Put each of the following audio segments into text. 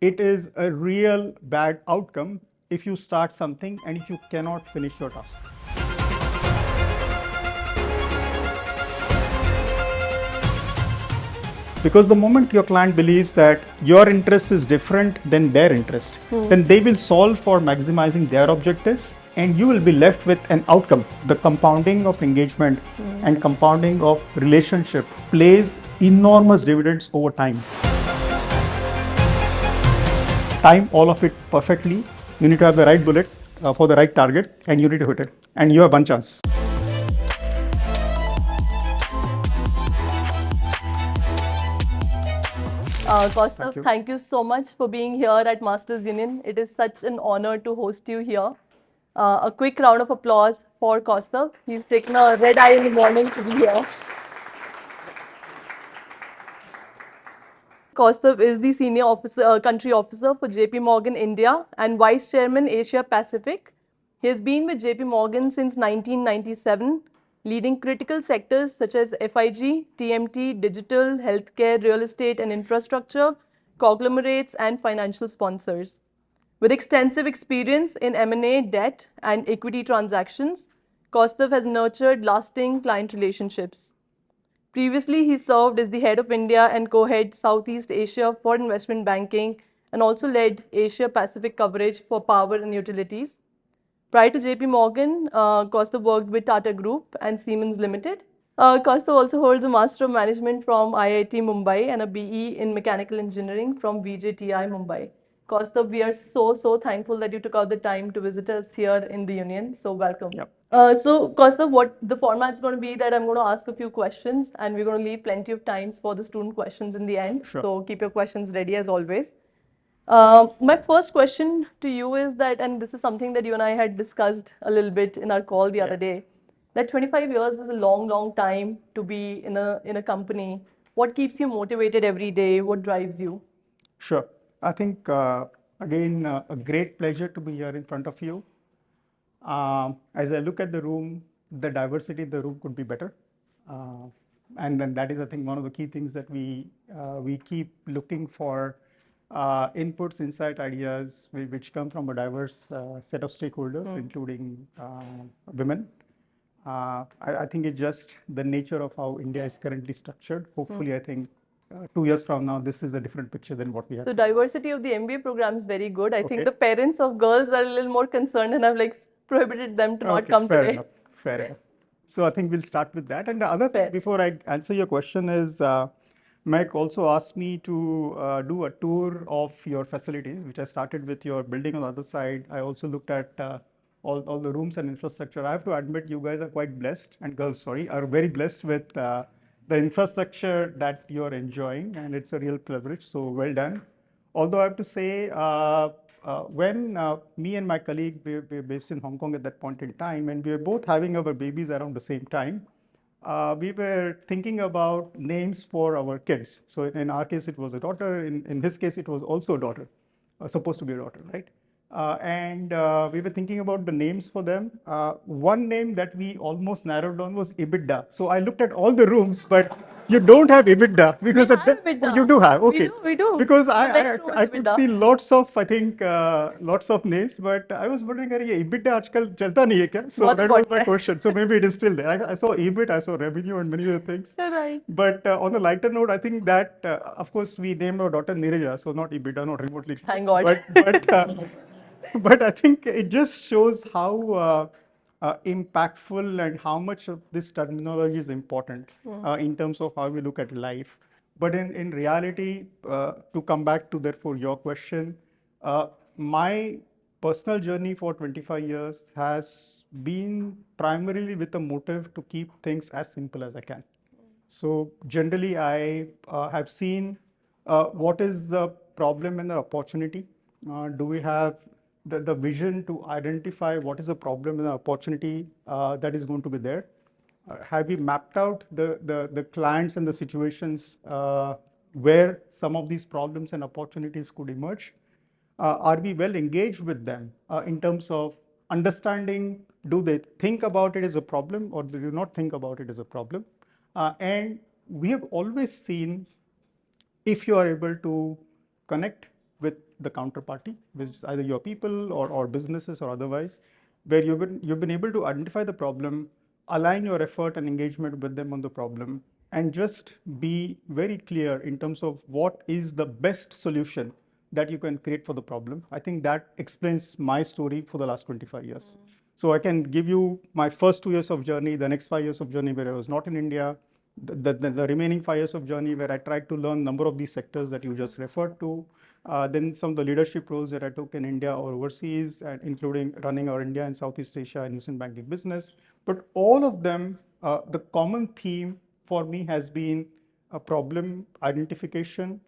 it is a real bad outcome if you start something and if you cannot finish your task. Because the moment your client believes that your interest is different than their interest, then they will solve for maximizing their objectives and you will be left with an outcome. The compounding of engagement and compounding of relationship plays enormous dividends over time. Time all of it perfectly. You need to have the right bullet for the right target and you need to hit it. And you have one chance. Kaustubh, thank you so much for being here at Masters Union. It is such an honor to host you here. A quick round of applause for Kaustubh. He's taken a red eye in the morning to be here. Kaustubh is the senior country officer for JP Morgan India and vice chairman Asia Pacific. He has been with JP Morgan since 1997, leading critical sectors such as FIG, TMT, digital, healthcare, real estate and infrastructure, conglomerates and financial sponsors. With extensive experience in M&A, debt and equity transactions, Kaustubh has nurtured lasting client relationships. Previously, he served as the head of India and co-head Southeast Asia for investment banking and also led Asia Pacific coverage for power and utilities. Prior to JP Morgan, Kaustubh worked with Tata Group and Siemens Limited. Kaustubh also holds a Master of Management from IIT Mumbai and a BE in Mechanical Engineering from VJTI Mumbai. Kaustubh, we are so thankful that you took out the time to visit us here in the Union. So welcome. Yep. So Kaustubh, what the format's going to be that I'm going to ask a few questions and we're going to leave plenty of times for the student questions in the end. Sure. So keep your questions ready as always. My first question to you is that, and this is something that you and I had discussed a little bit in our call the other day, that 25 years is a long time to be in a company. What keeps you motivated every day? What drives you? Sure. I think, again, a great pleasure to be here in front of you. As I look at the room, the diversity in the room could be better. And then that is, I think, one of the key things that we keep looking for inputs, insight, ideas, which come from a diverse set of stakeholders, including women. I think it's just the nature of how India is currently structured. Hopefully, I think 2 years from now, this is a different picture than what we have. So diversity of the MBA program is very good. I think the parents of girls are a little more concerned and have like prohibited them to not come today. Fair enough. So I think we'll start with that. And the other thing, before I answer your question, is Mike also asked me to do a tour of your facilities, which I started with your building on the other side. I also looked at all the rooms and infrastructure. I have to admit, you guys are quite blessed, and girls, sorry, are very blessed with the infrastructure that you're enjoying, and it's a real privilege. So well done. Although I have to say, when me and my colleague, we were based in Hong Kong at that point in time, and we were both having our babies around the same time, we were thinking about names for our kids. So in our case, it was a daughter. In his case, it was also a daughter, supposed to be a daughter, right? And we were thinking about the names for them. One name that we almost narrowed down was EBITDA. So I looked at all the rooms, but you don't have EBITDA because you do have. Okay, we do. Because I could see lots of, I think, lots of names, but I was wondering, ये EBITDA आजकल चलता नहीं है क्या? So that was my question. So maybe it is still there. I saw EBIT, I saw revenue, and many other things. Right. But on a lighter note, I think that, of course, we named our daughter Neerja, so not EBITDA, not remotely. Thank God. But I think it just shows how impactful and how much of this terminology is important in terms of how we look at life. But in reality, to come back to therefore your question, my personal journey for 25 years has been primarily with a motive to keep things as simple as I can. So generally, I have seen what is the problem and the opportunity. Do we have the vision to identify what is the problem and the opportunity that is going to be there? Have we mapped out the clients and the situations where some of these problems and opportunities could emerge? Are we well engaged with them in terms of understanding, do they think about it as a problem or do they not think about it as a problem? And we have always seen if you are able to connect with the counterparty, which is either your people or businesses or otherwise, where you've been able to identify the problem, align your effort and engagement with them on the problem, and just be very clear in terms of what is the best solution that you can create for the problem. I think that explains my story for the last 25 years. So I can give you my first 2 years of journey, the next 5 years of journey where I was not in India, the remaining 5 years of journey where I tried to learn number of these sectors that you just referred to, then some of the leadership roles that I took in India or overseas, and including running our India and Southeast Asia investment banking business. But all of them, the common theme for me has been a problem identification,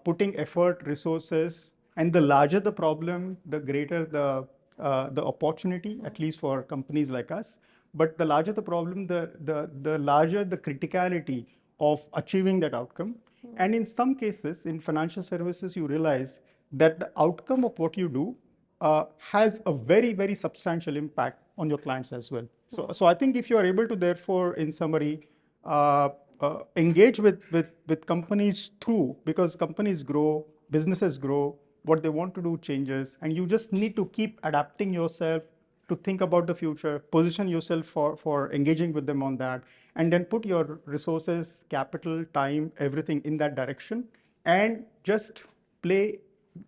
putting effort, resources, and the larger the problem, the greater the opportunity, at least for companies like us. But the larger the problem, the larger the criticality of achieving that outcome. And in some cases, in financial services, you realize that the outcome of what you do has a very, very substantial impact on your clients as well. So I think if you are able to, therefore, in summary, engage with companies through, because companies grow, businesses grow, what they want to do changes, and you just need to keep adapting yourself to think about the future, position yourself for engaging with them on that, and then put your resources, capital, time, everything in that direction, and just play.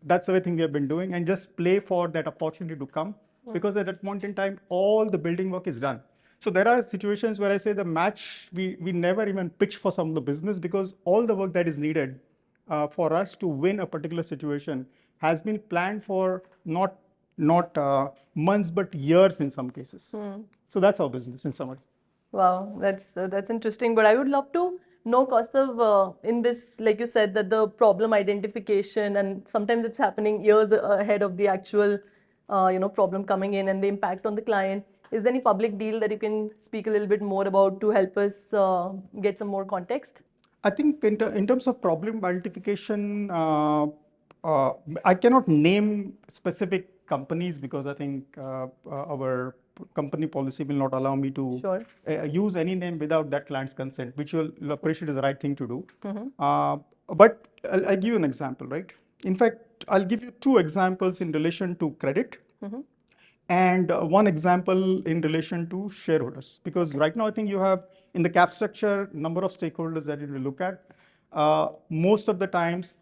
That's everything we have been doing, and just play for that opportunity to come, because at that point in time, all the building work is done. So there are situations where I say the match, we never even pitch for some of the business, because all the work that is needed for us to win a particular situation has been planned for not months, but years in some cases. So that's our business in summary. Wow, that's interesting. But I would love to know, Kaustubh, in this, like you said, that the problem identification, and sometimes it's happening years ahead of the actual, problem coming in and the impact on the client. Is there any public deal that you can speak a little bit more about to help us get some more context? I think in terms of problem identification, I cannot name specific companies, because I think our company policy will not allow me to Sure. Use any name without that client's consent, which you'll appreciate is the right thing to do. But I'll give you an example, right? In fact, I'll give you 2 examples in relation to credit. And 1 example in relation to shareholders, because right now I think you have in the cap structure number of stakeholders that you will look at. Most of the times,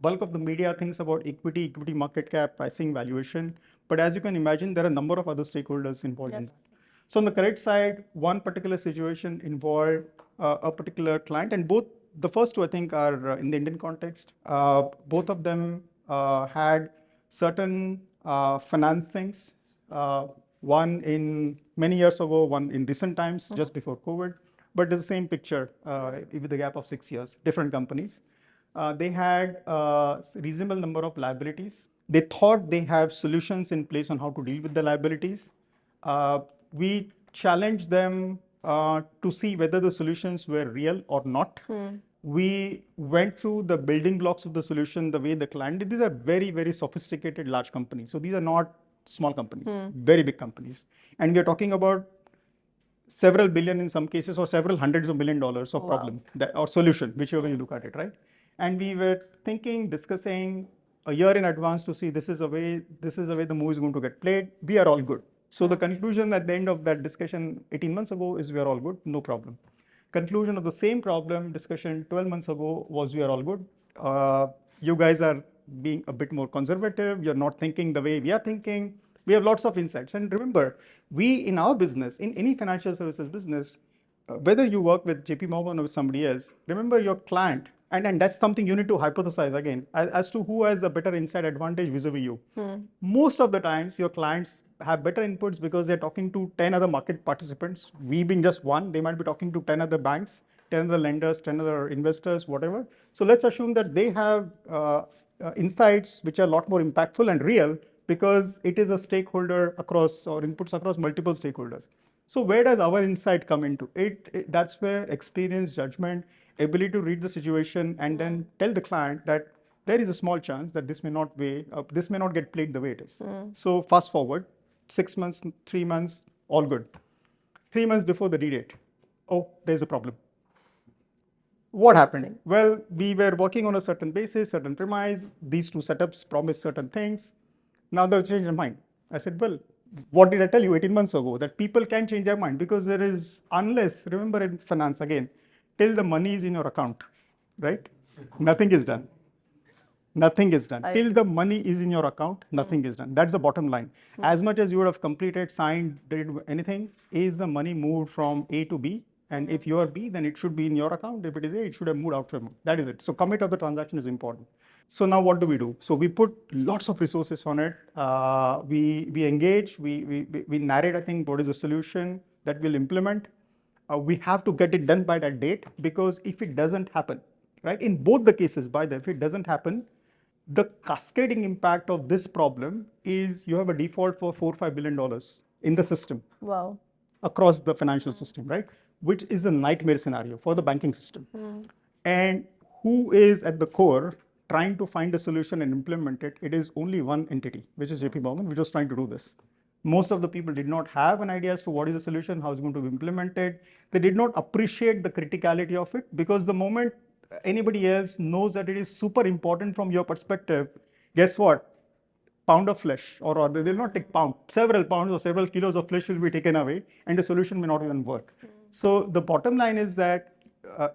bulk of the media thinks about equity market cap, pricing, valuation. But as you can imagine, there are a number of other stakeholders involved in that. So on the credit side, one particular situation involved a particular client, and both the first 2 I think are in the Indian context. Both of them had certain financings. One in many years ago, one in recent times, just before COVID. But it's the same picture with a gap of 6 years, different companies. They had a reasonable number of liabilities. They thought they have solutions in place on how to deal with the liabilities. We challenged them to see whether the solutions were real or not. We went through the building blocks of the solution the way the client did. These are very, very sophisticated large companies. So these are not small companies, very big companies. And we are talking about several billion in some cases, or several hundreds of $1 million of problem or solution, whichever you look at it, right? And we were thinking, discussing a year in advance to see this is the way the movie is going to get played. We are all good. So the conclusion at the end of that discussion 18 months ago is we are all good, no problem. Conclusion of the same problem discussion 12 months ago was we are all good. You guys are being a bit more conservative. You're not thinking the way we are thinking. We have lots of insights. And remember, we in our business, in any financial services business, whether you work with JP Morgan or with somebody else, remember your client, and that's something you need to hypothesize again, as to who has a better inside advantage vis-a-vis you. Most of the times, your clients have better inputs because they're talking to 10 other market participants. We being just one, they might be talking to 10 other banks, 10 other lenders, 10 other investors, whatever. So let's assume that they have insights which are a lot more impactful and real, because it is a stakeholder across, or inputs across multiple stakeholders. So where does our insight come into it? That's where experience, judgment, ability to read the situation, and then tell the client that there is a small chance that this may not get played the way it is. So fast forward 6 months, 3 months, all good. 3 months before the due date, oh, there's a problem. What happened? Interesting. Well, we were working on a certain basis, certain premise. These two setups promised certain things. Now they've changed their mind. I said, well, what did I tell you 18 months ago? That people can change their mind because there is, unless, remember in finance again, till the money is in your account, right? Nothing is done. Nothing is done. I Till agree. the money is in your account, nothing is done. That's the bottom line. As much as you would have completed, signed, did anything, is the money moved from A to B? And if you are B, then it should be in your account. If it is A, it should have moved out from you. That is it. So commit of the transaction is important. So now what do we do? So we put lots of resources on it. We engage, we narrate, I think, what is the solution that we'll implement. We have to get it done by that date, because if it doesn't happen, right, in both the cases, by the way, if it doesn't happen, the cascading impact of this problem is you have a default for $4 or $5 billion in the system. Wow. Across the financial system, right? Which is a nightmare scenario for the banking system. And who is at the core trying to find a solution and implement it? It is only one entity, which is JP Morgan, which was trying to do this. Most of the people did not have an idea as to what is the solution, how it's going to be implemented. They did not appreciate the criticality of it, because the moment anybody else knows that it is super important from your perspective, guess what? Pound of flesh, or they will not take several pounds or several kilos of flesh will be taken away, and the solution may not even work. So the bottom line is that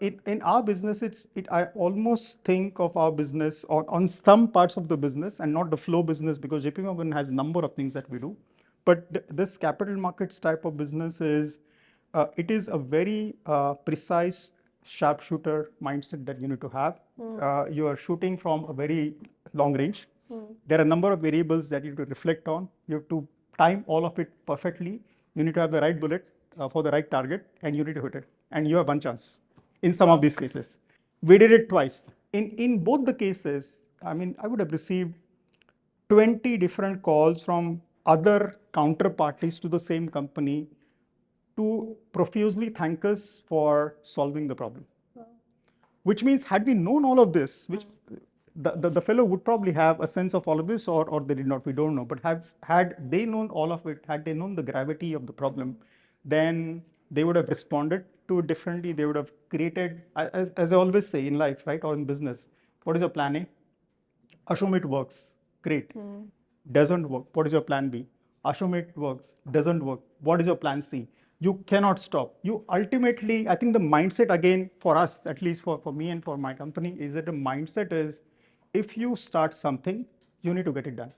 in our business, I almost think of our business on some parts of the business and not the flow business, because JP Morgan has a number of things that we do. But this capital markets type of business it is a very precise sharpshooter mindset that you need to have. You are shooting from a very long range. There are a number of variables that you have to reflect on. You have to time all of it perfectly. You need to have the right bullet for the right target, and you need to hit it. And you have one chance in some of these cases. We did it twice. In both the cases, I mean, I would have received 20 different calls from other counterparties to the same company to profusely thank us for solving the problem. Which means, had we known all of this, which the fellow would probably have a sense of all of this, or they did not, we don't know. But had they known all of it, had they known the gravity of the problem, then they would have responded to it differently. They would have created, as I always say in life, right, or in business, what is your plan A? Assume it works. Great. Doesn't work. What is your plan B? Assume it works. Doesn't work. What is your plan C? You cannot stop. You ultimately, I think the mindset, again, for us, at least for me and for my company, is that the mindset is, if you start something, you need to get it done.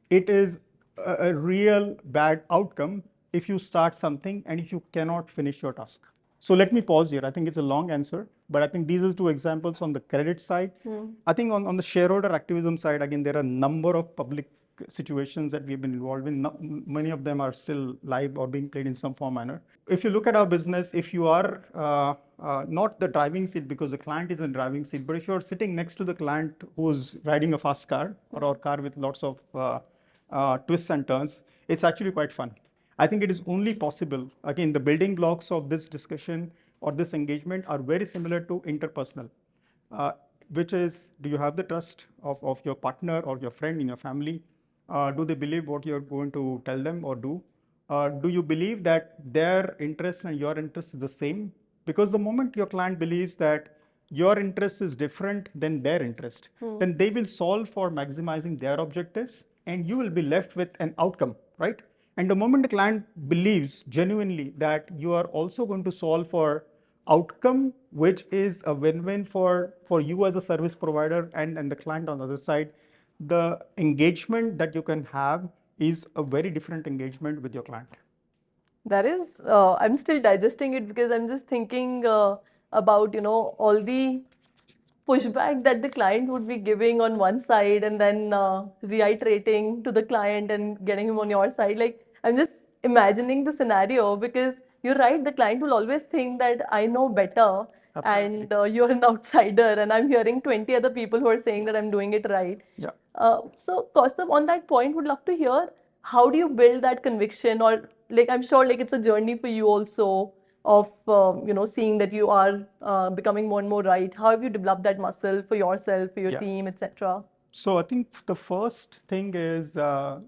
It is a real bad outcome if you start something and if you cannot finish your task. So let me pause here. I think it's a long answer, but I think these are two examples on the credit side. I think on the shareholder activism side, again, there are a number of public situations that we've been involved in. Many of them are still live or being played in some form or manner. If you look at our business, if you are not the driving seat because the client is in driving seat, but if you're sitting next to the client who's riding a fast car or a car with lots of twists and turns, it's actually quite fun. I think it is only possible, again, the building blocks of this discussion or this engagement are very similar to interpersonal, which is, do you have the trust of your partner or your friend in your family? Do they believe what you're going to tell them or do? Do you believe that their interest and your interest is the same? Because the moment your client believes that your interest is different than their interest, then they will solve for maximizing their objectives, and you will be left with an outcome, right? And the moment the client believes genuinely that you are also going to solve for outcome, which is a win-win for you as a service provider and the client on the other side, the engagement that you can have is a very different engagement with your client. That is, I'm still digesting it because I'm just thinking about, all the pushback that the client would be giving on one side and then reiterating to the client and getting him on your side. Like, I'm just imagining the scenario because you're right, the client will always think that I know better. Absolutely. And you're an outsider, and I'm hearing 20 other people who are saying that I'm doing it right. Yeah. So, Kaustubh, on that point, would love to hear how do you build that conviction, or like I'm sure like it's a journey for you also of seeing that you are becoming more and more right. How have you developed that muscle for yourself, for your Yeah. team, etc.? So I think the first thing is there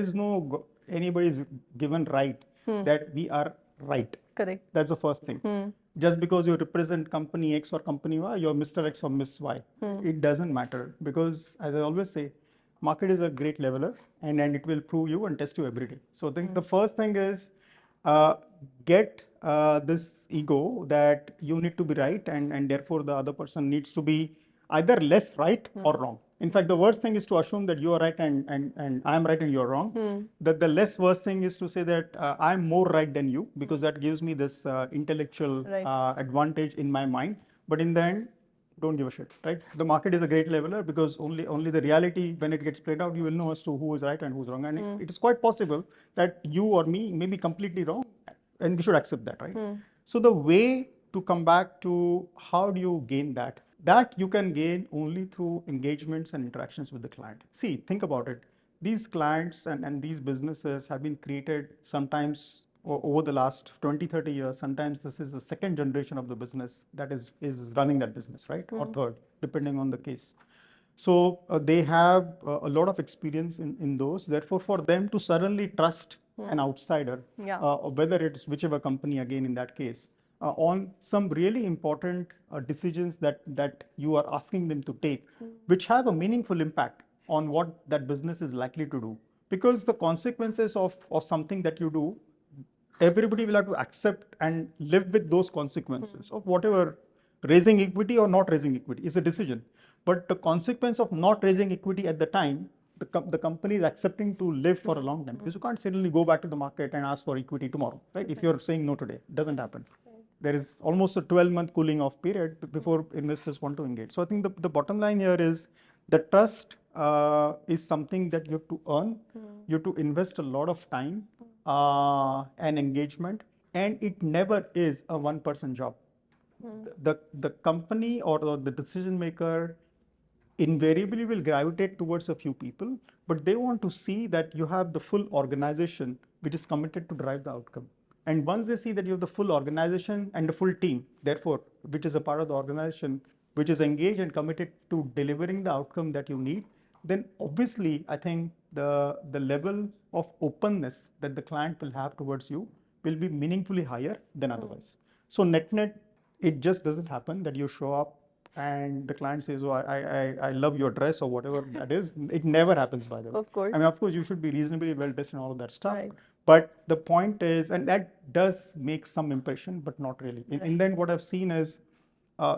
is no anybody's given right that we are right. Correct. That's the first thing. just because you represent company X or company Y, you're Mr. X or Miss Y. It doesn't matter, because as I always say, market is a great leveler, and it will prove you and test you every day. So I think the first thing is uh, get this ego that you need to be right, and therefore the other person needs to be either less right or wrong. In fact, the worst thing is to assume that you are right and I'm right and you're wrong. That the less worst thing is to say that I'm more right than you, because that gives me this intellectual Right. advantage in my mind. But in the end, don't give a shit, right? The market is a great leveler, because only the reality, when it gets played out, you will know as to who is right and who's wrong. And it is quite possible that you or me may be completely wrong, and we should accept that, right? So the way to come back to how do you gain that you can gain only through engagements and interactions with the client. See, think about it. These clients and these businesses have been created sometimes over the last 20, 30 years. Sometimes this is the second generation of the business that is running that business, right? Or third, depending on the case. So they have a lot of experience in those. Therefore, for them to suddenly trust an outsider, Yeah. whether it's whichever company, again in that case, on some really important decisions that you are asking them to take, which have a meaningful impact on what that business is likely to do. Because the consequences of something that you do, everybody will have to accept and live with those consequences of whatever. Raising equity or not raising equity is a decision, but the consequence of not raising equity at the time, the company is accepting to live for a long time, because you can't suddenly go back to the market and ask for equity tomorrow, right? If you're saying no today, it doesn't happen. There is almost a 12-month cooling off period before investors want to engage. So I think the bottom line here is the trust is something that you have to earn. You have to invest a lot of time and engagement, and it never is a one-person job. The company or the decision maker invariably will gravitate towards a few people, but they want to see that you have the full organization which is committed to drive the outcome. And once they see that you have the full organization and the full team, therefore, which is a part of the organization, which is engaged and committed to delivering the outcome that you need, then obviously, I think the level of openness that the client will have towards you will be meaningfully higher than otherwise. So net, it just doesn't happen that you show up and the client says, oh, I love your dress or whatever that is. It never happens, by the way. Of course. I mean, of course, you should be reasonably well dressed and all of that stuff. Right. But the point is, and that does make some impression, but not really. In the end, what I've seen is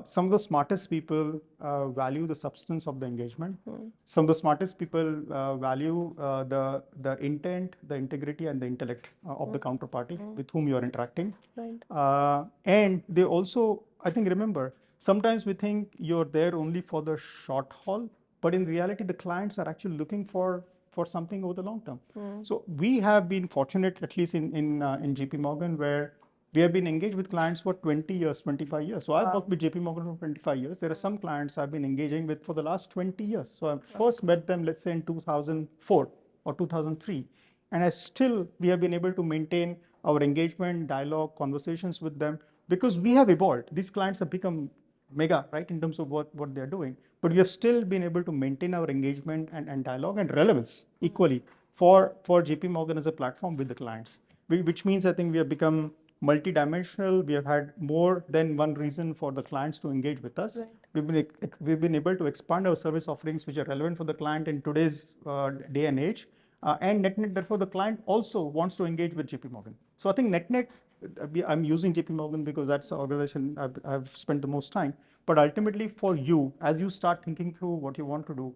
some of the smartest people value the substance of the engagement. Some of the smartest people value the intent, the integrity, and the intellect of the counterparty with whom you are interacting. Right. And they also, I think, remember, sometimes we think you're there only for the short haul, but in reality, the clients are actually looking for something over the long term. So we have been fortunate, at least in JP Morgan, where we have been engaged with clients for 20 years, 25 years. So I've worked with JP Morgan for 25 years. There are some clients I've been engaging with for the last 20 years. So I first met them, let's say in 2004 or 2003. And we have been able to maintain our engagement, dialogue, conversations with them, because we have evolved. These clients have become mega, right, in terms of what they're doing. But we have still been able to maintain our engagement and dialogue and relevance equally for JP Morgan as a platform with the clients, which means I think we have become multidimensional. We have had more than one reason for the clients to engage with us. Right. We've been able to expand our service offerings which are relevant for the client in today's day and age. And net, therefore, the client also wants to engage with JP Morgan. So I think net, I'm using JP Morgan because that's the organization I've spent the most time. But ultimately, for you, as you start thinking through what you want to do,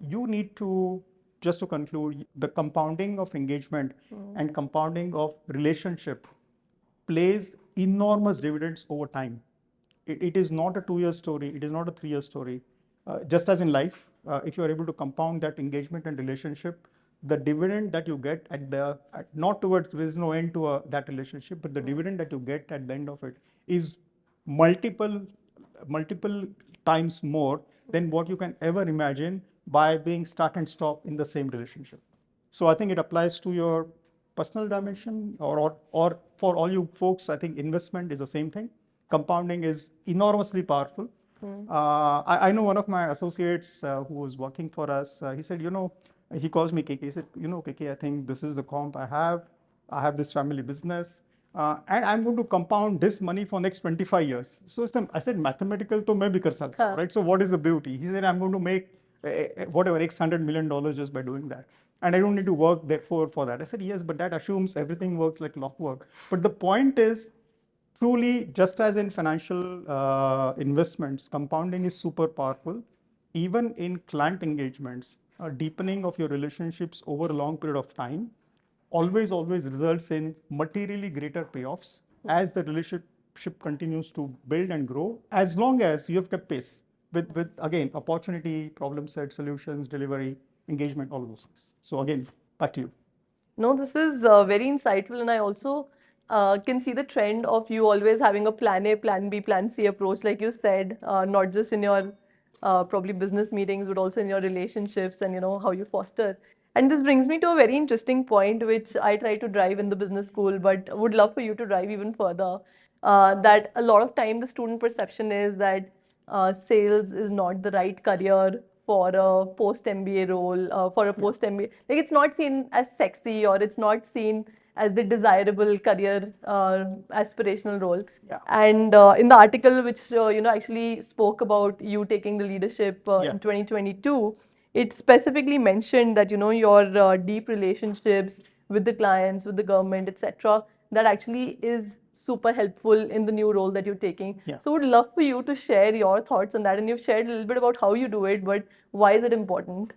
you need to, just to conclude, the compounding of engagement and compounding of relationship plays enormous dividends over time. It is not a 2-year story. It is not a 3-year story. Just as in life, if you are able to compound that engagement and relationship, the dividend that you get not towards, there is no end to that relationship, but the dividend that you get at the end of it is multiple times more than what you can ever imagine by being start and stop in the same relationship. So I think it applies to your personal dimension, or for all you folks, I think investment is the same thing. Compounding is enormously powerful. I know one of my associates who was working for us, he said, he calls me KK, he said, KK, I think this is the comp I have this family business. and I'm going to compound this money for next 25 years. So I said, mathematical to main bhi kar sakta hu, right? So what is the beauty? He said, I'm going to make whatever, X $100 million just by doing that. And I don't need to work therefore for that. I said, yes, but that assumes everything works like clockwork. But the point is, truly, just as in financial investments, compounding is super powerful. Even in client engagements, deepening of your relationships over a long period of time always results in materially greater payoffs as the relationship continues to build and grow, as long as you have kept pace with again, opportunity, problem set, solutions, delivery, engagement, all of those things. So again, back to you. No, this is very insightful, and I also can see the trend of you always having a plan A, plan B, plan C approach, like you said, not just in your probably business meetings, but also in your relationships and how you foster. And this brings me to a very interesting point, which I try to drive in the business school, but would love for you to drive even further. That a lot of time the student perception is that sales is not the right career for a post MBA role, for a post MBA. Like it's not seen as sexy or it's not seen as the desirable career aspirational role. Yeah. And in the article, which actually spoke about you taking the leadership Yeah. in 2022, it specifically mentioned that your deep relationships with the clients, with the government, etc., that actually is super helpful in the new role that you're taking. Yeah. So would love for you to share your thoughts on that, and you've shared a little bit about how you do it, but why is it important?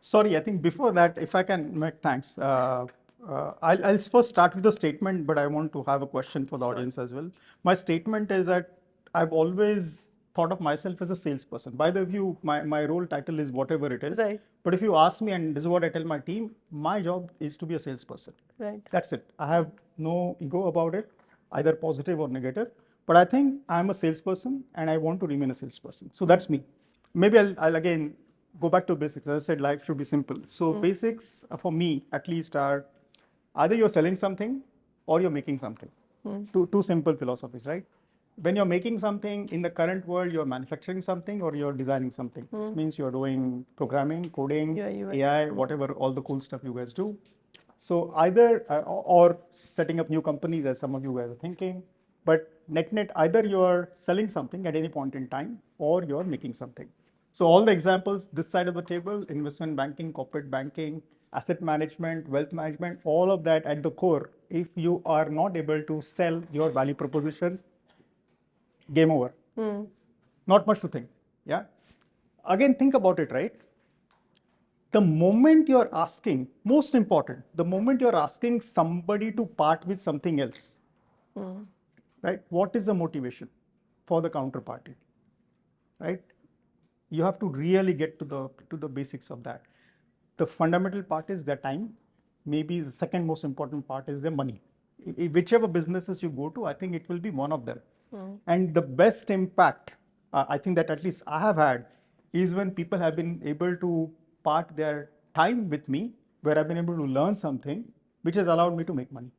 Sorry, I think before that, if I can make thanks. I'll first start with the statement, but I want to have a question for the audience as well. My statement is that I've always thought of myself as a salesperson. By the way, my role title is whatever it is. Right. But if you ask me, and this is what I tell my team, my job is to be a salesperson. Right. That's it. I have no ego about it, either positive or negative. But I think I'm a salesperson and I want to remain a salesperson. So that's me. Maybe I'll again go back to basics. As I said, life should be simple. So basics for me, at least, are either you're selling something or you're making something. Two simple philosophies, right? When you're making something in the current world, you're manufacturing something or you're designing something. It means you're doing programming, coding, UI, AI, whatever, all the cool stuff you guys do. So either, or setting up new companies, as some of you guys are thinking, but net, either you're selling something at any point in time or you're making something. So all the examples, this side of the table, investment banking, corporate banking, asset management, wealth management, all of that at the core, if you are not able to sell your value proposition, game over. Not much to think. Yeah. Again, think about it, right? The moment you're asking, most important, the moment you're asking somebody to part with something else, right? What is the motivation for the counterparty, right? You have to really get to the basics of that. The fundamental part is their time. Maybe the second most important part is their money. Whichever businesses you go to, I think it will be one of them. And the best impact, I think that at least I have had, is when people have been able to part their time with me, where I've been able to learn something, which has allowed me to make money.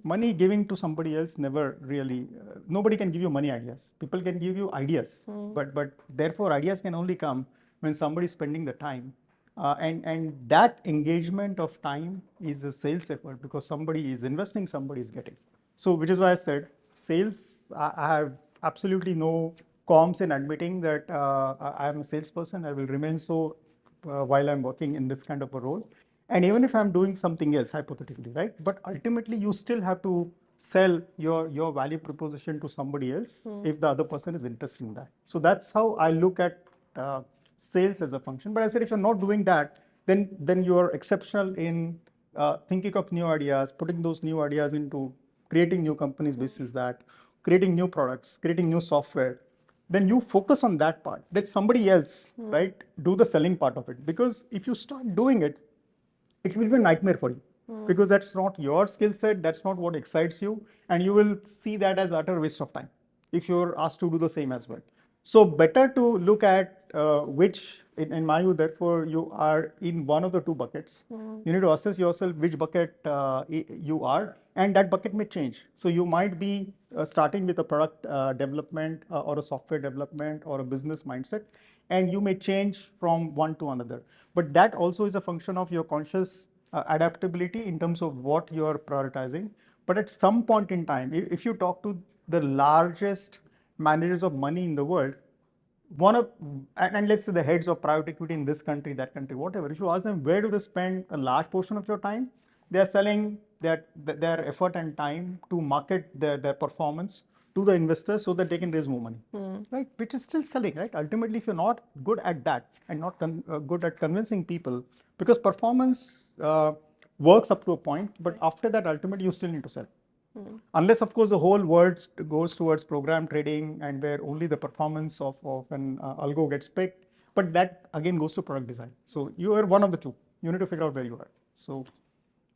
Money giving to somebody else never really, nobody can give you money ideas. People can give you ideas, but therefore ideas can only come when somebody is spending the time. And that engagement of time is a sales effort because somebody is investing, somebody is getting. So which is why I said sales, I have absolutely no qualms in admitting that I am a salesperson. I will remain so while I'm working in this kind of a role. And even if I'm doing something else, hypothetically, right? But ultimately, you still have to sell your value proposition to somebody else if the other person is interested in that. So that's how I look at sales as a function. But I said if you're not doing that, then you're exceptional in thinking of new ideas, putting those new ideas into creating new companies basis that, creating new products, creating new software. Then you focus on that part. Let somebody else, right, do the selling part of it. Because if you start doing it, it will be a nightmare for you because that's not your skill set, that's not what excites you, and you will see that as utter waste of time if you're asked to do the same as well. So better to look at which, in my view, therefore, you are in one of the two buckets. You need to assess yourself which bucket you are, and that bucket may change. So you might be starting with a product development or a software development or a business mindset, and you may change from one to another. But that also is a function of your conscious adaptability in terms of what you're prioritizing. But at some point in time, if you talk to the largest managers of money in the world, one of and let's say the heads of private equity in this country, that country, whatever, if you ask them where do they spend a large portion of your time, they are selling their effort and time to market their performance to the investors so that they can raise more money, right? Which is still selling, right? Ultimately, if you're not good at that and not good at convincing people, because performance works up to a point, but after that, ultimately, you still need to sell. Unless, of course, the whole world goes towards program trading and where only the performance of an algo gets picked. But that again goes to product design. So you are one of the two. You need to figure out where you are. So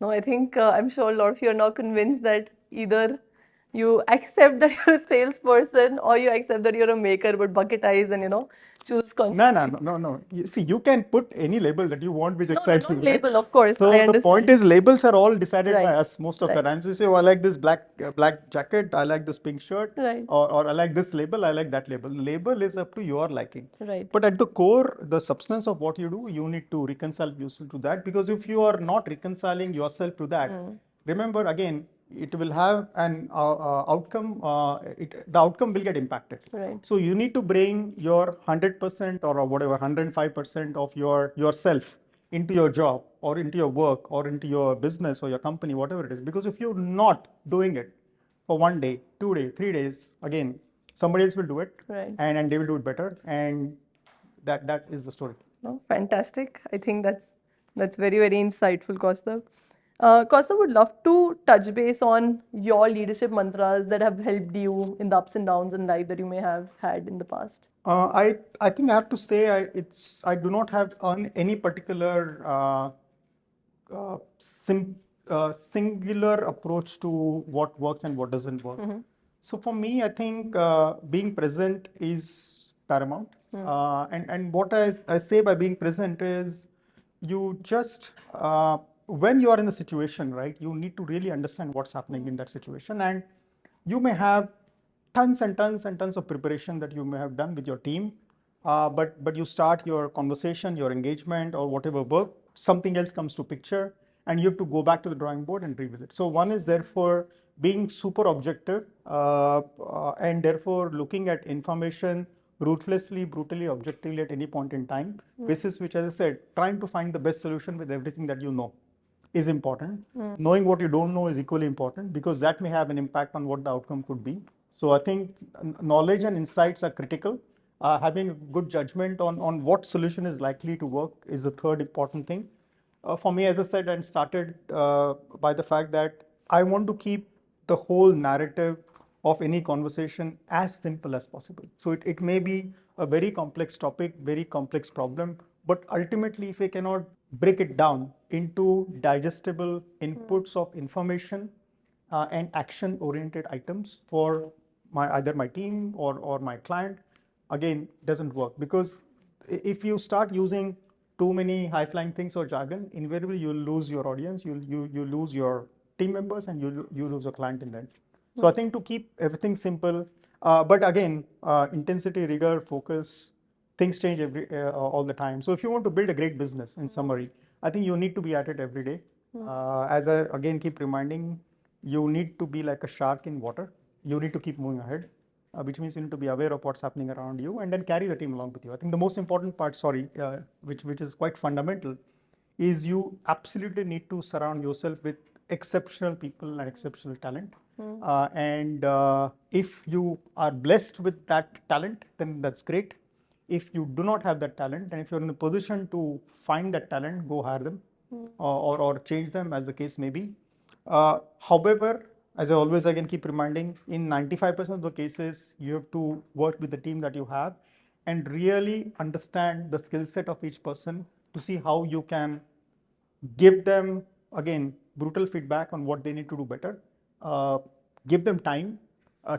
No, I think I'm sure a lot of you are now convinced that either you accept that you're a salesperson or you accept that you're a maker, but bucketize and choose consciously. no. See, you can put any label that you want which No, excites you, not right? label, of course. I So the understand. point is, labels are all decided by Right. us most of the Right. times. You say, oh, I like this black jacket, I like this pink shirt, Right. or I like this label, I like that label. Label is up to your liking. Right. But at the core, the substance of what you do, you need to reconcile yourself to that, because if you are not reconciling yourself to that, remember again, it will have an outcome. The outcome will get impacted. Right. So you need to bring your 100% or whatever 105% of yourself into your job or into your work or into your business or your company, whatever it is. Because if you're not doing it for 1 day, 2 days, 3 days, again, somebody else will do it, Right. and they will do it better, and that is the story. No, fantastic. I think that's very insightful, Kaustubh. Kaustubh, would love to touch base on your leadership mantras that have helped you in the ups and downs in life that you may have had in the past. I think I have to say I do not have any particular singular approach to what works and what doesn't work. So for me, I think being present is paramount. And what I say by being present is you just when you are in the situation, right? You need to really understand what's happening in that situation, and you may have tons and tons and tons of preparation that you may have done with your team, but you start your conversation, your engagement, or whatever work, something else comes to picture, and you have to go back to the drawing board and revisit. So one is therefore being super objective, and therefore looking at information ruthlessly, brutally, objectively at any point in time. Basis which, as I said, trying to find the best solution with everything that you know is important. Knowing what you don't know is equally important, because that may have an impact on what the outcome could be. So I think knowledge and insights are critical. Having a good judgment on what solution is likely to work is the third important thing. For me, as I said, I started by the fact that I want to keep the whole narrative of any conversation as simple as possible. So it may be a very complex topic, very complex problem, but ultimately, if we cannot break it down into digestible inputs of information and action-oriented items for either my team or my client, again, doesn't work. Because if you start using too many high-flying things or jargon, invariably you'll lose your audience, you lose your team members, and you lose your client in that. So I think to keep everything simple, but again, intensity, rigor, focus, things change all the time. So if you want to build a great business, in summary, I think you need to be at it every day. As I again keep reminding, you need to be like a shark in water. You need to keep moving ahead, which means you need to be aware of what's happening around you, and then carry the team along with you. I think the most important part, which is quite fundamental, is you absolutely need to surround yourself with exceptional people and exceptional talent. And if you are blessed with that talent, then that's great. If you do not have that talent, and if you're in a position to find that talent, go hire them, or change them, as the case may be. However, as I always again keep reminding, in 95% of the cases, you have to work with the team that you have and really understand the skill set of each person to see how you can give them, again, brutal feedback on what they need to do better, give them time,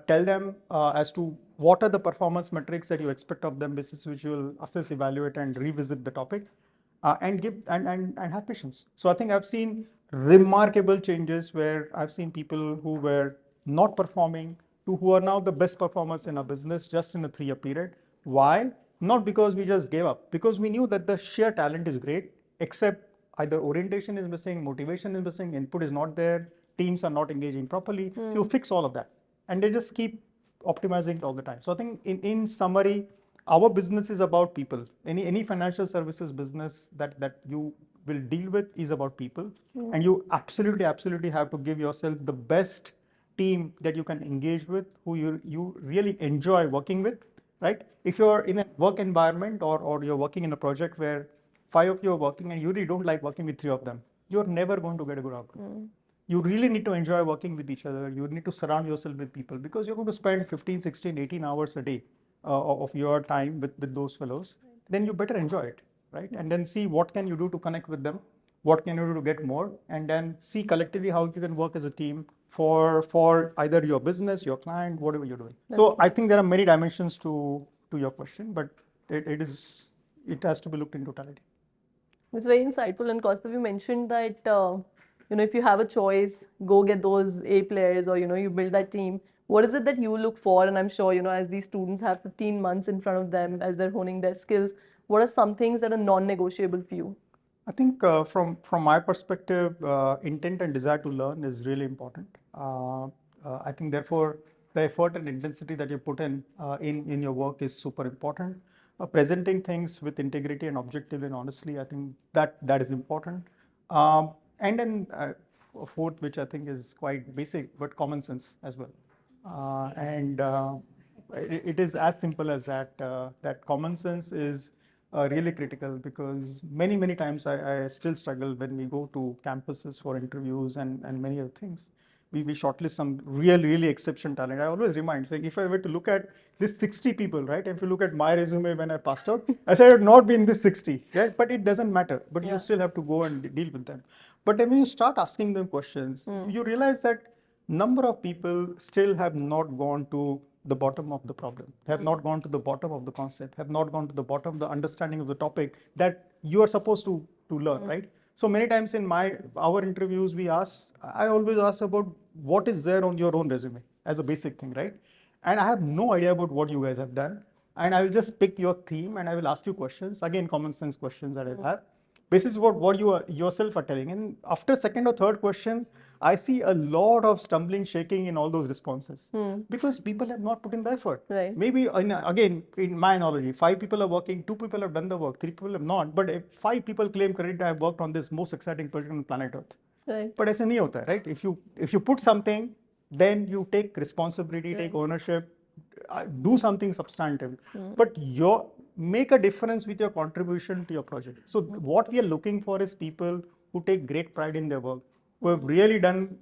tell them as to what are the performance metrics that you expect of them, basis which you will assess, evaluate, and revisit the topic, and have patience. So I think I've seen remarkable changes where I've seen people who were not performing to who are now the best performers in our business just in a 3-year period. Why? Not because we just gave up, because we knew that the sheer talent is great, except either orientation is missing, motivation is missing, input is not there, teams are not engaging properly. So you fix all of that. And they just keep optimizing it all the time. So I think in summary, our business is about people. Any financial services business that you will deal with is about people. And you absolutely have to give yourself the best team that you can engage with, who you really enjoy working with, right? If you're in a work environment or you're working in a project where 5 of you are working and you really don't like working with 3 of them, you're never going to get a good outcome. You really need to enjoy working with each other. You need to surround yourself with people because you're going to spend 15, 16, 18 hours a day of your time with those fellows. Then you better enjoy it, right? And then see what can you do to connect with them, what can you do to get more, and then see collectively how you can work as a team for either your business, your client, whatever you're doing. So I think there are many dimensions to your question, but it has to be looked in totality. It's very insightful. And Kaustubh, you mentioned that if you have a choice, go get those A players, or you build that team. What is it that you look for? And I'm sure as these students have 15 months in front of them as they're honing their skills, what are some things that are non-negotiable for you? I think from my perspective, intent and desire to learn is really important. I think therefore the effort and intensity that you put in your work is super important. Presenting things with integrity and objective and honestly, I think that is important. And then fourth, which I think is quite basic, but common sense as well. And it is as simple as that. That common sense is really critical because many times I still struggle when we go to campuses for interviews and many other things. We shortlist some really exceptional talent. I always remind, so if I were to look at this 60 people, right? If you look at my resume when I passed out, I said I would not be in this 60, right? But it doesn't matter. But you still have to go and deal with them. But then when you start asking them questions, you realize that number of people still have not gone to the bottom of the problem, have not gone to the bottom of the concept, have not gone to the bottom of the understanding of the topic that you are supposed to learn, right? So many times in our interviews, I always ask about what is there on your own resume as a basic thing, right? And I have no idea about what you guys have done. And I will just pick your theme and I will ask you questions, again, common sense questions that I have. This is what you yourself are telling. And after second or third question, I see a lot of stumbling, shaking in all those responses because people have not put in the effort. Right. Maybe, again, in my analogy, 5 people are working, 2 people have done the work, 3 people have not. But if 5 people claim credit, I have worked on this most exciting project on planet Earth. Right. But ऐसे नहीं होता, right? If you put something, then you take responsibility, take ownership, do something substantive. But make a difference with your contribution to your project. So what we are looking for is people who take great pride in their work, who have really done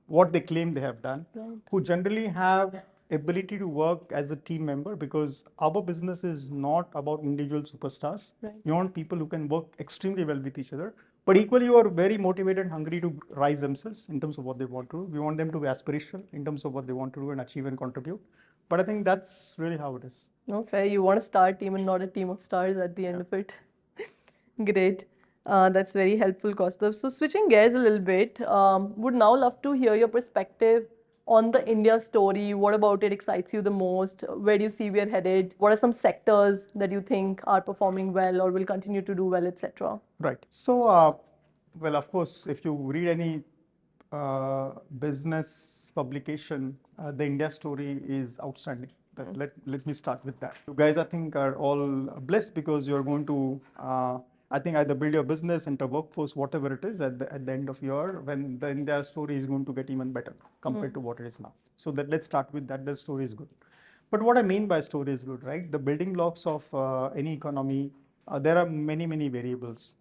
what they claim they have done, who generally have ability to work as a team member, because our business is not about individual superstars. We want people who can work extremely well with each other, but equally you are very motivated and hungry to rise themselves in terms of what they want to do. We want them to be aspirational in terms of what they want to do and achieve and contribute. But I think that's really how it is. No, fair. You want a star team and not a team of stars at the end of it. Great. That's very helpful, Kaustubh. So switching gears a little bit, would now love to hear your perspective on the India story. What about it excites you the most? Where do you see we are headed? What are some sectors that you think are performing well or will continue to do well, etc.? Right. So, well, of course, if you read any business publication, the India story is outstanding. Let me start with that. You guys, I think, are all blessed because you're going to, I think, either build your business, enter workforce, whatever it is, at the end of your, when the India story is going to get even better compared to what it is now. So let's start with that. The story is good. But what I mean by story is good, right? The building blocks of any economy, there are many variables.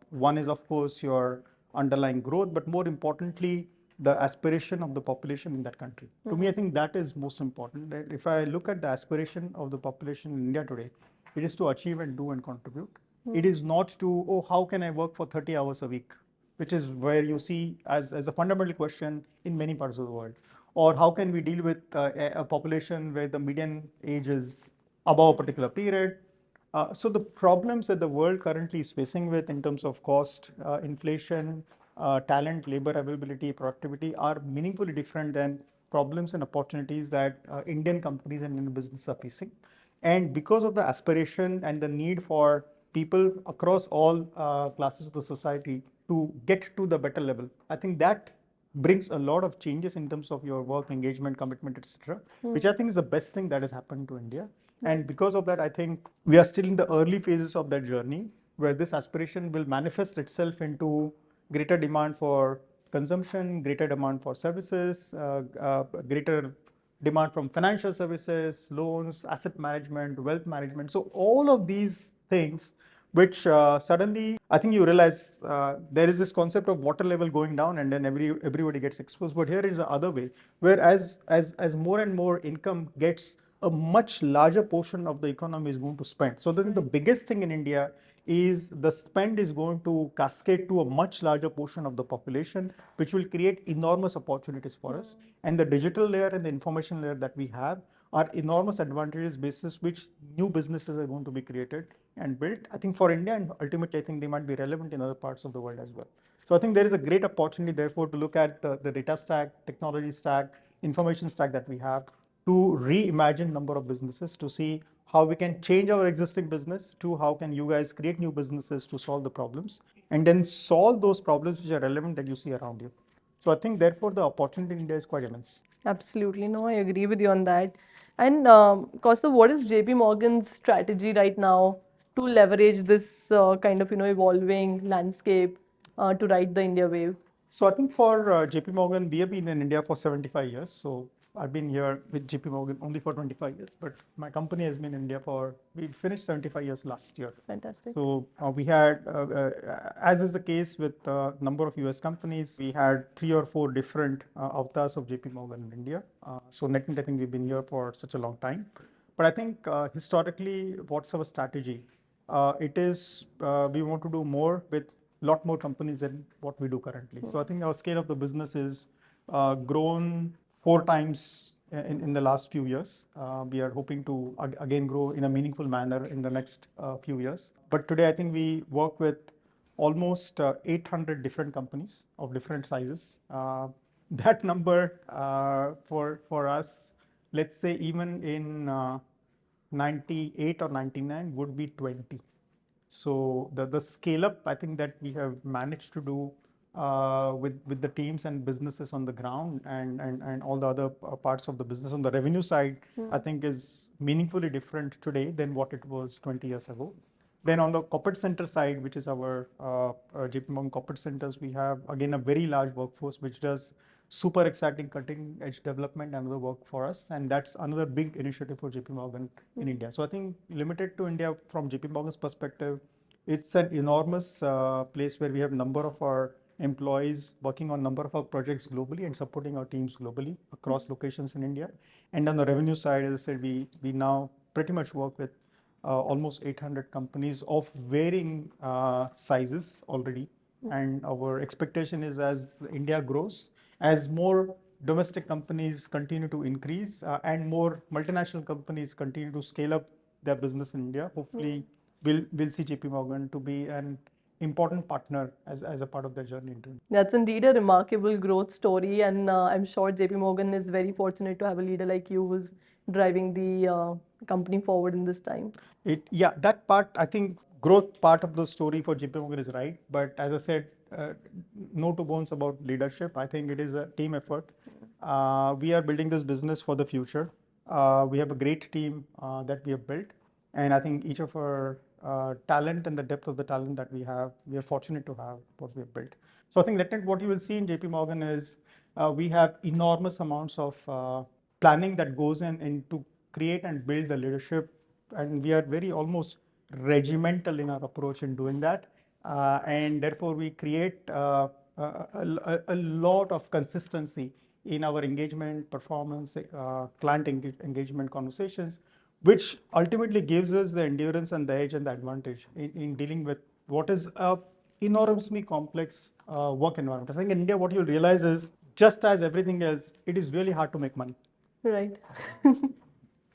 One is, of course, your underlying growth, but more importantly, the aspiration of the population in that country. To me, I think that is most important. If I look at the aspiration of the population in India today, it is to achieve and do and contribute. It is not to, oh, how can I work for 30 hours a week, which is where you see as a fundamental question in many parts of the world. Or how can we deal with a population where the median age is above a particular period. So the problems that the world currently is facing with in terms of cost, inflation, talent, labor availability, productivity are meaningfully different than problems and opportunities that Indian companies and Indian businesses are facing. And because of the aspiration and the need for people across all classes of the society to get to the better level, I think that brings a lot of changes in terms of your work, engagement, commitment, etc., which I think is the best thing that has happened to India. And because of that, I think we are still in the early phases of that journey where this aspiration will manifest itself into greater demand for consumption, greater demand for services, greater demand from financial services, loans, asset management, wealth management. So all of these things, which suddenly I think you realize there is this concept of water level going down, and then everybody gets exposed. But here is the other way, where as more and more income gets, a much larger portion of the economy is going to spend. So then the biggest thing in India is the spend is going to cascade to a much larger portion of the population, which will create enormous opportunities for us. And the digital layer and the information layer that we have are enormous advantages basis which new businesses are going to be created and built, I think, for India, and ultimately I think they might be relevant in other parts of the world as well. So I think there is a great opportunity, therefore, to look at the data stack, technology stack, information stack that we have, to reimagine number of businesses, to see how we can change our existing business, to how can you guys create new businesses to solve the problems, and then solve those problems which are relevant that you see around you. So I think, therefore, the opportunity in India is quite immense. Absolutely. No, I agree with you on that. And Kaustubh, what is JP Morgan's strategy right now to leverage this kind of evolving landscape to ride the India wave? So I think for JP Morgan, we have been in India for 75 years. So I've been here with JP Morgan only for 25 years, but my company has been in India we finished 75 years last year. Fantastic. So we had, as is the case with a number of US companies, we had 3 or 4 different avatars of JP Morgan in India. So net, I think we've been here for such a long time. But I think historically, what's our strategy? It is we want to do more with lot more companies than what we do currently. So I think our scale of the business is grown 4 times in the last few years. We are hoping to again grow in a meaningful manner in the next few years. But today I think we work with almost 800 different companies of different sizes. That number for us, let's say even in 98 or 99 would be 20. So the scale up, I think, that we have managed to do with the teams and businesses on the ground and all the other parts of the business on the revenue side, I think is meaningfully different today than what it was 20 years ago. Then on the corporate center side, which is our JP Morgan corporate centers, we have again a very large workforce which does super exciting cutting edge development and other work for us, and that's another big initiative for JP Morgan in India. So I think limited to India from JP Morgan's perspective, it's an enormous place where we have number of our employees working on number of our projects globally and supporting our teams globally across locations in India. And on the revenue side, as I said, we now pretty much work with almost 800 companies of varying sizes already. And our expectation is, as India grows, as more domestic companies continue to increase and more multinational companies continue to scale up their business in India, hopefully we'll see JP Morgan to be an important partner as a part of their journey into India. That's indeed a remarkable growth story, and I'm sure JP Morgan is very fortunate to have a leader like you who's driving the company forward in this time. Yeah, that part, I think, growth part of the story for JP Morgan is right. But as I said, no two bones about leadership. I think it is a team effort. We are building this business for the future. We have a great team that we have built. And I think each of our talent and the depth of the talent that we are fortunate to have what we have built. So I think what you will see in JP Morgan is we have enormous amounts of planning that goes into create and build the leadership. And we are very almost regimental in our approach in doing that. And therefore, we create a lot of consistency in our engagement, performance, client engagement conversations, which ultimately gives us the endurance and the edge and the advantage in dealing with what is a enormously complex work environment. I think in India, what you'll realize is, just as everything else, it is really hard to make money. Right.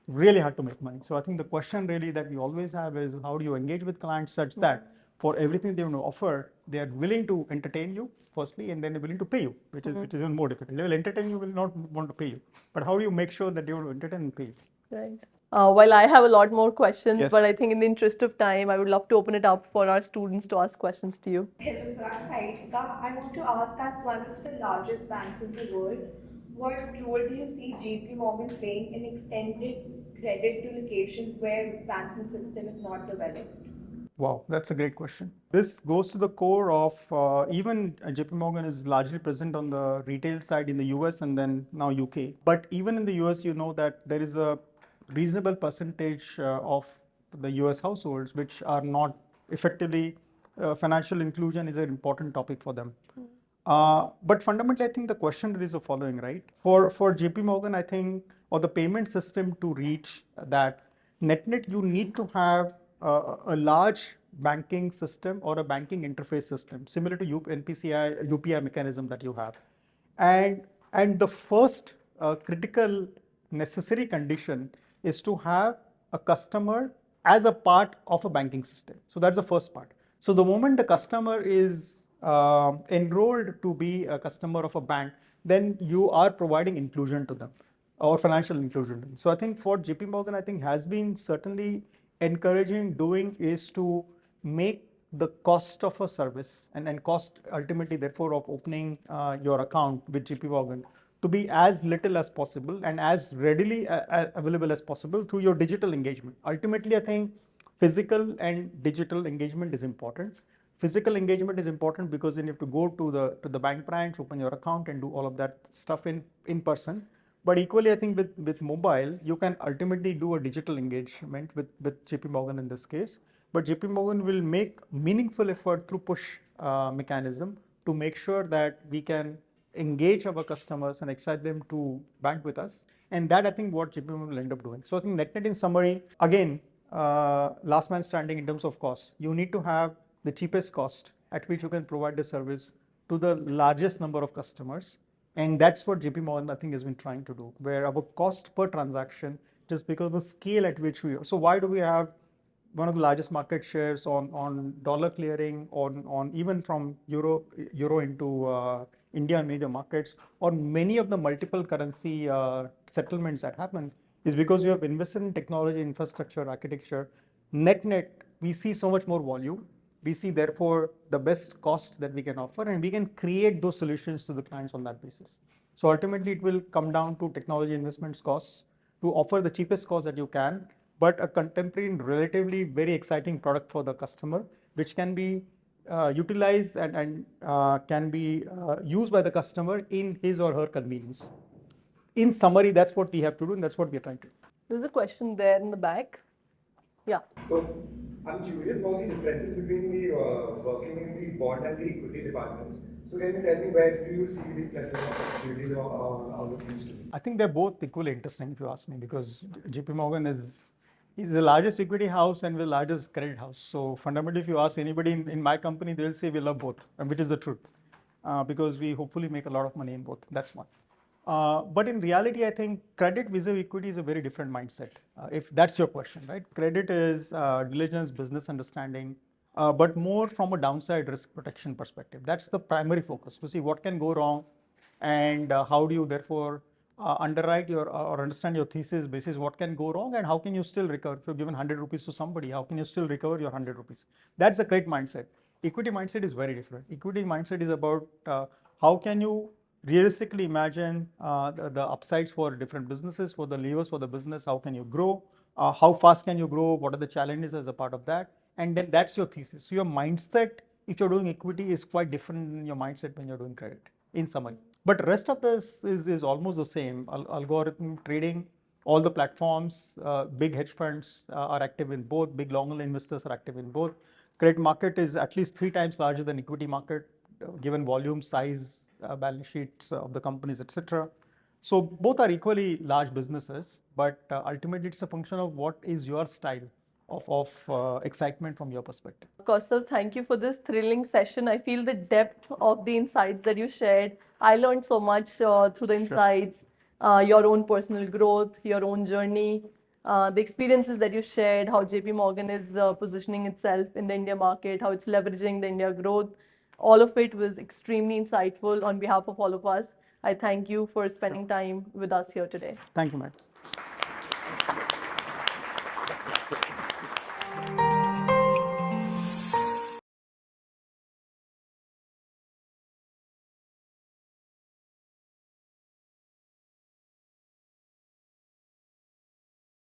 Really hard to make money. So I think the question really that we always have is, how do you engage with clients such that for everything they want to offer, they are willing to entertain you firstly, and then they're willing to pay you, which is even more difficult. They will entertain you, will not want to pay you. But how do you make sure that they want to entertain and pay you? Right. While I have a lot more questions, but I Yes. think in the interest of time, I would love to open it up for our students to ask questions to you. Hello, sir. I'm Hairika. I want to ask, as one of the largest banks in the world, what role do you see JP Morgan playing in extended credit to locations where banking system is not developed? Wow, that's a great question. This goes to the core of even JP Morgan is largely present on the retail side in the US and then now UK. But even in the US, you know that there is a reasonable percentage of the US households which are not effectively financial inclusion is an important topic for them. But fundamentally, I think the question is the following, right? For JP Morgan, I think, or the payment system to reach that net, you need to have a large banking system or a banking interface system, similar to NPCI, UPI mechanism that you have. And the first critical necessary condition is to have a customer as a part of a banking system. So that's the first part. So the moment the customer is enrolled to be a customer of a bank, then you are providing inclusion to them or financial inclusion. So I think for JP Morgan, I think has been certainly encouraging doing is to make the cost of a service and cost ultimately therefore of opening your account with JP Morgan to be as little as possible and as readily available as possible through your digital engagement. Ultimately, I think physical and digital engagement is important. Physical engagement is important because then you have to go to the bank branch, open your account, and do all of that stuff in person. But equally, I think with mobile, you can ultimately do a digital engagement with JP Morgan in this case. But JP Morgan will make meaningful effort through push mechanism to make sure that we can engage our customers and excite them to bank with us. And that I think what JP Morgan will end up doing. So I think net in summary, again, last man standing in terms of cost. You need to have the cheapest cost at which you can provide the service to the largest number of customers. And that's what JP Morgan, I think, has been trying to do, where our cost per transaction, just because of the scale at which we are. So why do we have one of the largest market shares on dollar clearing, on even from euro into India and major markets, or many of the multiple currency settlements that happen, is because you have invested in technology, infrastructure, architecture. Net, we see so much more volume. We see therefore the best cost that we can offer, and we can create those solutions to the clients on that basis. So ultimately, it will come down to technology investments costs to offer the cheapest cost that you can, but a contemporary and relatively very exciting product for the customer, which can be utilized and can be used by the customer in his or her convenience. In summary, that's what we have to do, and that's what we are trying to do. There's a question there in the back. Yeah. So I'm curious about the differences between the working in the bond and the equity departments. So can you tell me where do you see the plethora of opportunities on these two? I think they're both equally interesting if you ask me, because JP Morgan is the largest equity house and the largest credit house. So fundamentally, if you ask anybody in my company, they'll say we love both, and which is the truth, because we hopefully make a lot of money in both. That's one. But in reality, I think credit vis-a-vis equity is a very different mindset. If that's your question, right? Credit is diligence, business understanding, but more from a downside risk protection perspective. That's the primary focus, to see what can go wrong and how do you therefore underwrite your or understand your thesis basis what can go wrong and how can you still recover. If you're given 100 rupees to somebody, how can you still recover your 100 rupees? That's a great mindset. Equity mindset is very different. Equity mindset is about how can you realistically imagine the upsides for different businesses, for the levers for the business, how can you grow, how fast can you grow, what are the challenges as a part of that, and then that's your thesis. So your mindset, if you're doing equity, is quite different than your mindset when you're doing credit, in summary. But rest of this is almost the same. Algorithm trading, all the platforms, big hedge funds are active in both, big long-only investors are active in both. Credit market is at least 3 times larger than equity market, given volume, size, balance sheets of the companies, etc. So both are equally large businesses, but ultimately it's a function of what is your style of excitement from your perspective. Kaustubh, thank you for this thrilling session. I feel the depth of the insights that you shared. I learned so much through the insights, your own personal growth, your own journey, the experiences that you shared, how JP Morgan is positioning itself in the India market, how it's leveraging the India growth. All of it was extremely insightful. On behalf of all of us, I thank you for spending time with us here today. Thank you, Matt.